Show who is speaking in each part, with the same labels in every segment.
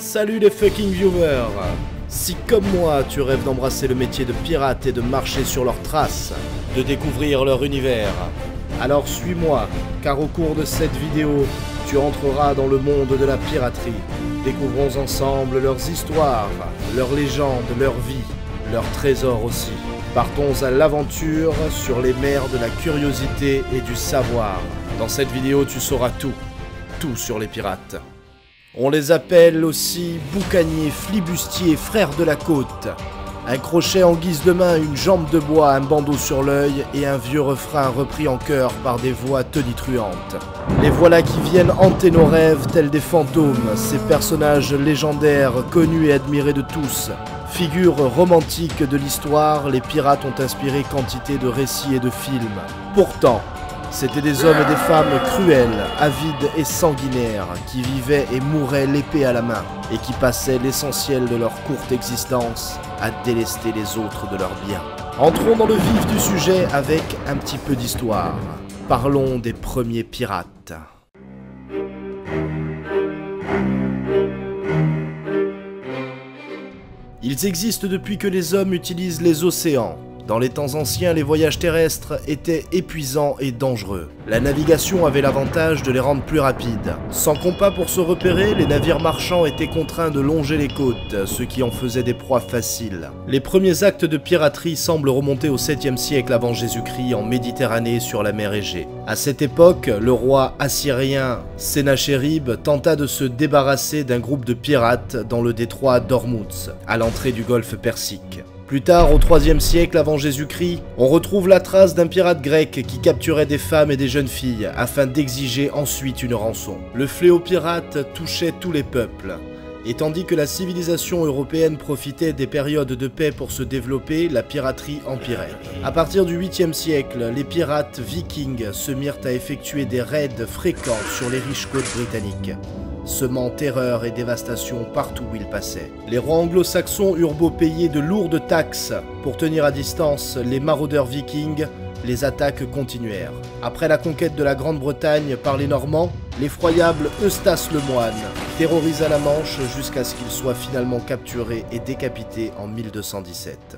Speaker 1: Salut les fucking viewers! Si comme moi tu rêves d'embrasser le métier de pirate et de marcher sur leurs traces, de découvrir leur univers, alors suis-moi, car au cours de cette vidéo, tu entreras dans le monde de la piraterie. Découvrons ensemble leurs histoires, leurs légendes, leurs vies, leurs trésors aussi. Partons à l'aventure sur les mers de la curiosité et du savoir. Dans cette vidéo, tu sauras tout sur les pirates. On les appelle aussi boucaniers, flibustiers, frères de la côte. Un crochet en guise de main, une jambe de bois, un bandeau sur l'œil et un vieux refrain repris en chœur par des voix tonitruantes. Les voilà qui viennent hanter nos rêves tels des fantômes, ces personnages légendaires, connus et admirés de tous. Figures romantiques de l'histoire, les pirates ont inspiré quantité de récits et de films. Pourtant, c'étaient des hommes et des femmes cruels, avides et sanguinaires, qui vivaient et mouraient l'épée à la main, et qui passaient l'essentiel de leur courte existence à délester les autres de leurs biens. Entrons dans le vif du sujet avec un petit peu d'histoire. Parlons des premiers pirates. Ils existent depuis que les hommes utilisent les océans. Dans les temps anciens, les voyages terrestres étaient épuisants et dangereux. La navigation avait l'avantage de les rendre plus rapides. Sans compas pour se repérer, les navires marchands étaient contraints de longer les côtes, ce qui en faisait des proies faciles. Les premiers actes de piraterie semblent remonter au 7e siècle avant Jésus-Christ en Méditerranée sur la mer Égée. À cette époque, le roi assyrien Sennachérib tenta de se débarrasser d'un groupe de pirates dans le détroit d'Ormuz, à l'entrée du golfe Persique. Plus tard, au 3e siècle avant Jésus-Christ, on retrouve la trace d'un pirate grec qui capturait des femmes et des jeunes filles afin d'exiger ensuite une rançon. Le fléau pirate touchait tous les peuples. Et tandis que la civilisation européenne profitait des périodes de paix pour se développer, la piraterie empirait. À partir du 8e siècle, les pirates vikings se mirent à effectuer des raids fréquents sur les riches côtes britanniques, semant terreur et dévastation partout où ils passaient. Les rois anglo-saxons eurent beau payer de lourdes taxes pour tenir à distance les maraudeurs vikings, les attaques continuèrent. Après la conquête de la Grande-Bretagne par les Normands, l'effroyable Eustace le Moine terrorisa la Manche jusqu'à ce qu'il soit finalement capturé et décapité en 1217.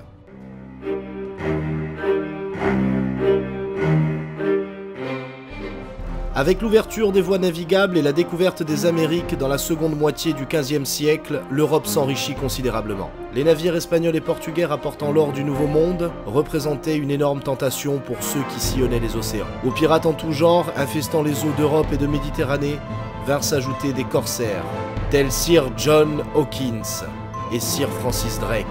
Speaker 1: Avec l'ouverture des voies navigables et la découverte des Amériques dans la seconde moitié du XVe siècle, l'Europe s'enrichit considérablement. Les navires espagnols et portugais rapportant l'or du Nouveau Monde représentaient une énorme tentation pour ceux qui sillonnaient les océans. Aux pirates en tout genre, infestant les eaux d'Europe et de Méditerranée, vinrent s'ajouter des corsaires, tels Sir John Hawkins et Sir Francis Drake,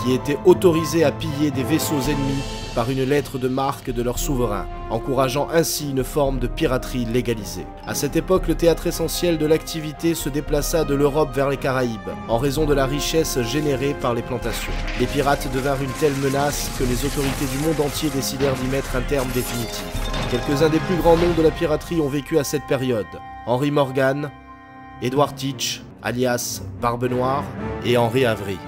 Speaker 1: qui étaient autorisés à piller des vaisseaux ennemis par une lettre de marque de leur souverain, encourageant ainsi une forme de piraterie légalisée. À cette époque, le théâtre essentiel de l'activité se déplaça de l'Europe vers les Caraïbes, en raison de la richesse générée par les plantations. Les pirates devinrent une telle menace que les autorités du monde entier décidèrent d'y mettre un terme définitif. Quelques-uns des plus grands noms de la piraterie ont vécu à cette période: Henry Morgan, Edward Teach, alias Barbe Noire, et Henri Avery.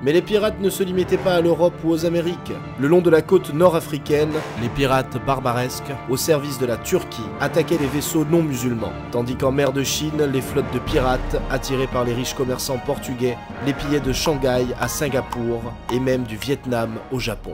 Speaker 1: Mais les pirates ne se limitaient pas à l'Europe ou aux Amériques. Le long de la côte nord-africaine, les pirates barbaresques, au service de la Turquie, attaquaient les vaisseaux non musulmans, tandis qu'en mer de Chine, les flottes de pirates, attirées par les riches commerçants portugais, les pillaient de Shanghai à Singapour, et même du Vietnam au Japon.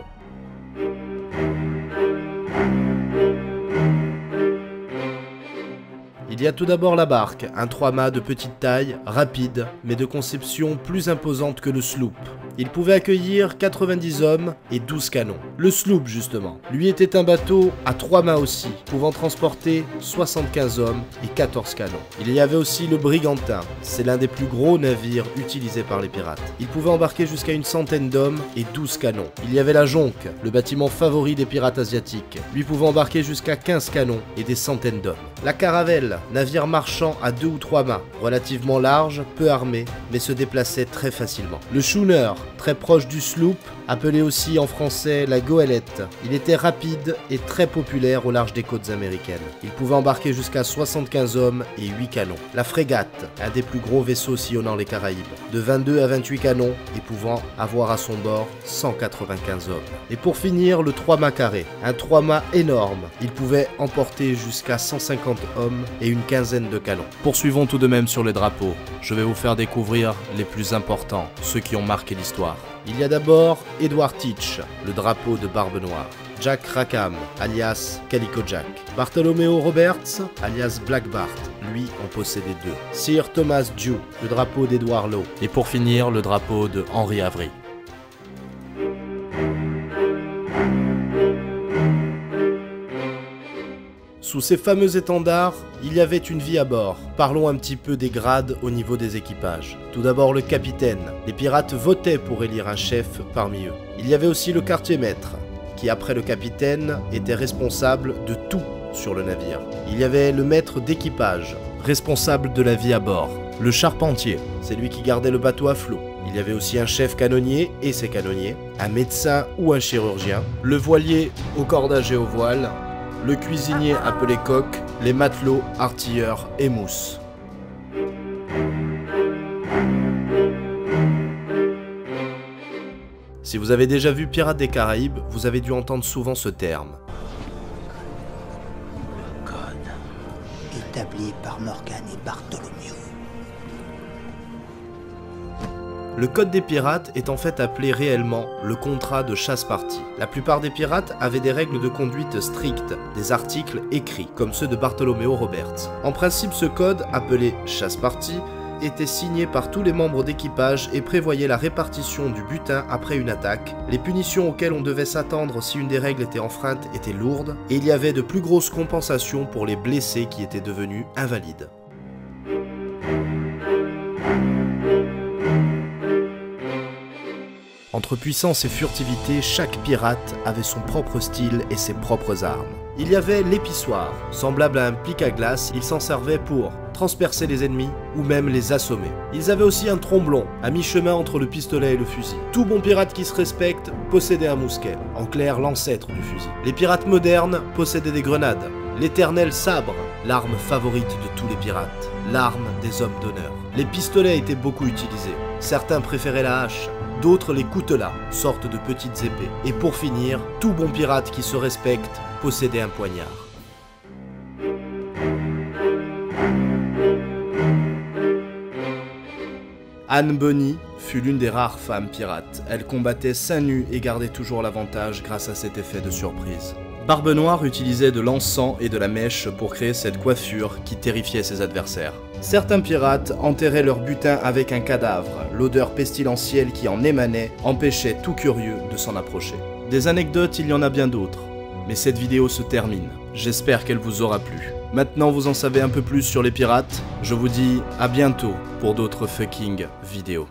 Speaker 1: Il y a tout d'abord la barque, un 3-mâts de petite taille, rapide, mais de conception plus imposante que le sloop. Il pouvait accueillir 90 hommes et 12 canons. Le sloop, justement, lui était un bateau à 3 mâts aussi, pouvant transporter 75 hommes et 14 canons. Il y avait aussi le Brigantin, c'est l'un des plus gros navires utilisés par les pirates. Il pouvait embarquer jusqu'à une centaine d'hommes et 12 canons. Il y avait la Jonque, le bâtiment favori des pirates asiatiques, lui pouvant embarquer jusqu'à 15 canons et des centaines d'hommes. La Caravelle, navire marchand à 2 ou 3 mâts, relativement large, peu armé, mais se déplaçait très facilement. Le schooner, très proche du sloop, appelé aussi en français la goélette. Il était rapide et très populaire au large des côtes américaines. Il pouvait embarquer jusqu'à 75 hommes et 8 canons. La frégate, un des plus gros vaisseaux sillonnant les Caraïbes, de 22 à 28 canons et pouvant avoir à son bord 195 hommes. Et pour finir, le 3-mâts carré, un 3-mâts énorme. Il pouvait emporter jusqu'à 150 hommes et une quinzaine de canons. Poursuivons tout de même sur les drapeaux. Je vais vous faire découvrir les plus importants, ceux qui ont marqué l'histoire. Il y a d'abord Edward Teach, le drapeau de Barbe Noire. Jack Rackham, alias Calico Jack. Bartholomew Roberts, alias Black Bart. Lui en possédait 2. Sir Thomas Dew, le drapeau d'Edward Lowe. Et pour finir, le drapeau de Henry Avery. Sous ces fameux étendards, il y avait une vie à bord. Parlons un petit peu des grades au niveau des équipages. Tout d'abord le capitaine. Les pirates votaient pour élire un chef parmi eux. Il y avait aussi le quartier-maître, qui après le capitaine était responsable de tout sur le navire. Il y avait le maître d'équipage, responsable de la vie à bord. Le charpentier, c'est lui qui gardait le bateau à flot. Il y avait aussi un chef canonnier et ses canonniers, un médecin ou un chirurgien, le voilier au cordage et au voile, le cuisinier appelé coq, les matelots, artilleurs et mousses. Si vous avez déjà vu Pirates des Caraïbes, vous avez dû entendre souvent ce terme.
Speaker 2: Le code, établi par Morgan et Bartholomew.
Speaker 1: Le code des pirates est en fait appelé réellement le contrat de chasse-partie. La plupart des pirates avaient des règles de conduite strictes, des articles écrits, comme ceux de Bartholomew Roberts. En principe, ce code, appelé chasse-partie, était signé par tous les membres d'équipage et prévoyait la répartition du butin après une attaque. Les punitions auxquelles on devait s'attendre si une des règles était enfreinte étaient lourdes, et il y avait de plus grosses compensations pour les blessés qui étaient devenus invalides. Entre puissance et furtivité, chaque pirate avait son propre style et ses propres armes. Il y avait l'épissoir, semblable à un plic à glace, ils s'en servaient pour transpercer les ennemis ou même les assommer. Ils avaient aussi un tromblon, à mi-chemin entre le pistolet et le fusil. Tout bon pirate qui se respecte possédait un mousquet, en clair l'ancêtre du fusil. Les pirates modernes possédaient des grenades, l'éternel sabre, l'arme favorite de tous les pirates, l'arme des hommes d'honneur. Les pistolets étaient beaucoup utilisés, certains préféraient la hache, d'autres les coutelas, sorte de petites épées. Et pour finir, tout bon pirate qui se respecte possédait un poignard. Anne Bonny fut l'une des rares femmes pirates. Elle combattait seins nus et gardait toujours l'avantage grâce à cet effet de surprise. Barbe Noire utilisait de l'encens et de la mèche pour créer cette coiffure qui terrifiait ses adversaires. Certains pirates enterraient leur butin avec un cadavre. L'odeur pestilentielle qui en émanait empêchait tout curieux de s'en approcher. Des anecdotes, il y en a bien d'autres. Mais cette vidéo se termine. J'espère qu'elle vous aura plu. Maintenant vous en savez un peu plus sur les pirates. Je vous dis à bientôt pour d'autres fucking vidéos.